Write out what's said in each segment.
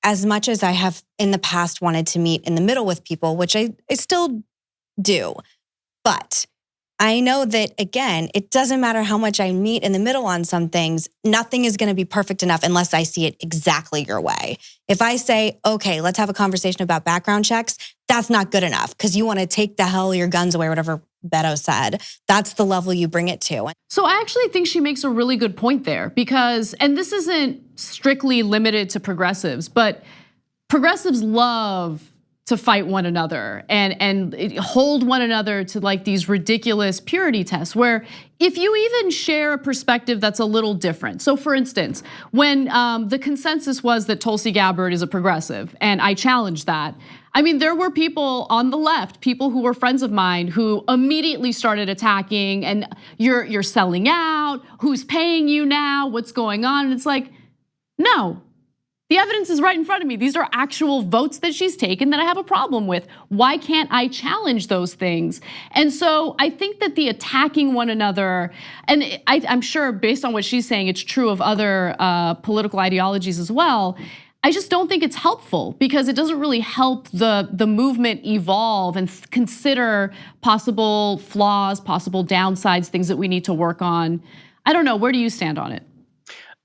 as much as I have in the past wanted to meet in the middle with people, which I still do, but I know that, again, it doesn't matter how much I meet in the middle on some things, nothing is going to be perfect enough unless I see it exactly your way. If I say, okay, let's have a conversation about background checks, that's not good enough because you want to take the hell your guns away, whatever Beto said. That's the level you bring it to. So I actually think she makes a really good point there because, and this isn't strictly limited to progressives, but progressives love to fight one another and hold one another to like these ridiculous purity tests where if you even share a perspective that's a little different. So for instance, when the consensus was that Tulsi Gabbard is a progressive and I challenged that, I mean, there were people on the left, people who were friends of mine who immediately started attacking and you're selling out, who's paying you now, what's going on? And it's like, no. The evidence is right in front of me. These are actual votes that she's taken that I have a problem with. Why can't I challenge those things? And so I think that the attacking one another, and I'm sure based on what she's saying, it's true of other political ideologies as well. I just don't think it's helpful because it doesn't really help the movement evolve and consider possible flaws, possible downsides, things that we need to work on. I don't know, where do you stand on it?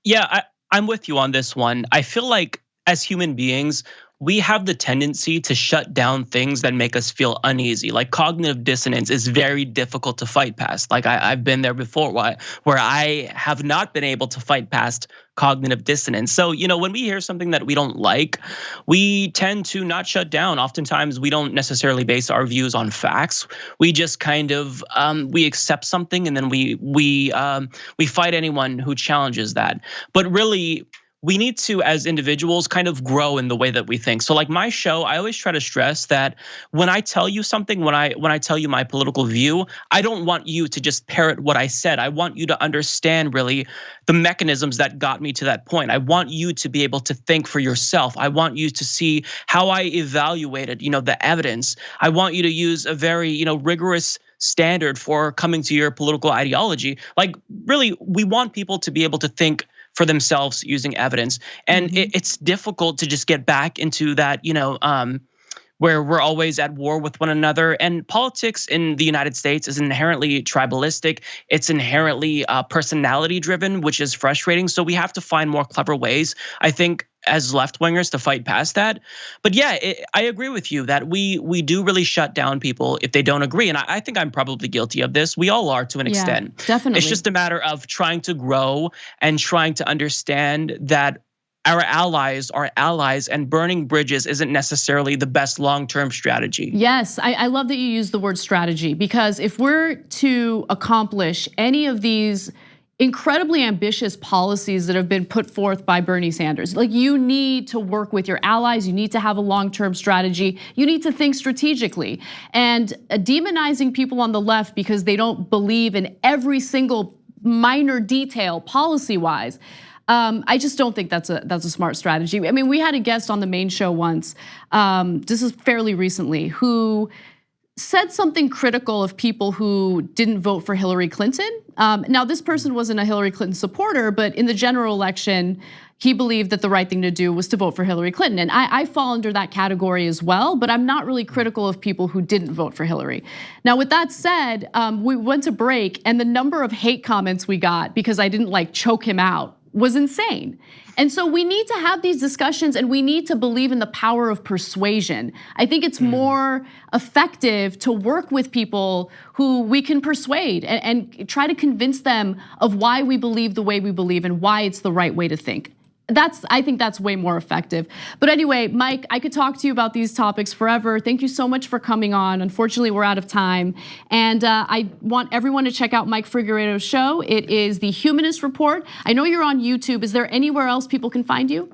Yeah, I'm with you on this one. I feel like as human beings, we have the tendency to shut down things that make us feel uneasy. Like cognitive dissonance is very difficult to fight past. Like I've been there before where I have not been able to fight past cognitive dissonance. So, when we hear something that we don't like, we tend to not shut down. Oftentimes we don't necessarily base our views on facts. We just kind of, we accept something and then we fight anyone who challenges that. But really, we need to, as individuals, kind of grow in the way that we think. So like my show, I always try to stress that when I tell you something, when I tell you my political view, I don't want you to just parrot what I said. I want you to understand really the mechanisms that got me to that point. I want you to be able to think for yourself. I want you to see how I evaluated, the evidence. I want you to use a very, rigorous standard for coming to your political ideology. Like really, we want people to be able to think for themselves using evidence. And it's difficult to just get back into that, where we're always at war with one another. And politics in the United States is inherently tribalistic. It's inherently personality driven, which is frustrating. So we have to find more clever ways, I think, as left-wingers to fight past that. But yeah, I agree with you that we do really shut down people if they don't agree. And I think I'm probably guilty of this. We all are to an extent. Definitely. It's just a matter of trying to grow and trying to understand that our allies are allies and burning bridges isn't necessarily the best long-term strategy. Yes, I love that you use the word strategy because if we're to accomplish any of these incredibly ambitious policies that have been put forth by Bernie Sanders, like you need to work with your allies, you need to have a long-term strategy, you need to think strategically. And demonizing people on the left because they don't believe in every single minor detail policy-wise, I just don't think that's a smart strategy. I mean, we had a guest on the main show once, this is fairly recently, who said something critical of people who didn't vote for Hillary Clinton. Now, this person wasn't a Hillary Clinton supporter, but in the general election, he believed that the right thing to do was to vote for Hillary Clinton. And I fall under that category as well, but I'm not really critical of people who didn't vote for Hillary. Now, with that said, we went to break and the number of hate comments we got because I didn't like choke him out was insane. And so we need to have these discussions and we need to believe in the power of persuasion. I think it's more effective to work with people who we can persuade and try to convince them of why we believe the way we believe and why it's the right way to think. I think that's way more effective. But anyway, Mike, I could talk to you about these topics forever. Thank you so much for coming on. Unfortunately, we're out of time. And I want everyone to check out Mike Figueredo's show. It is The Humanist Report. I know you're on YouTube. Is there anywhere else people can find you?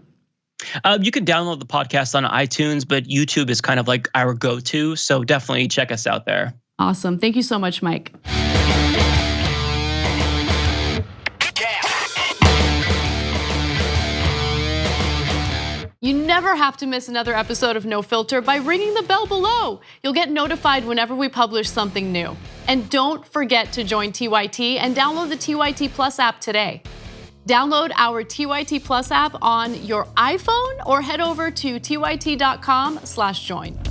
You can download the podcast on iTunes, but YouTube is kind of like our go-to. So definitely check us out there. Awesome. Thank you so much, Mike. You never have to miss another episode of No Filter by ringing the bell below. You'll get notified whenever we publish something new. And don't forget to join TYT and download the TYT Plus app today. Download our TYT Plus app on your iPhone or head over to tyt.com/join.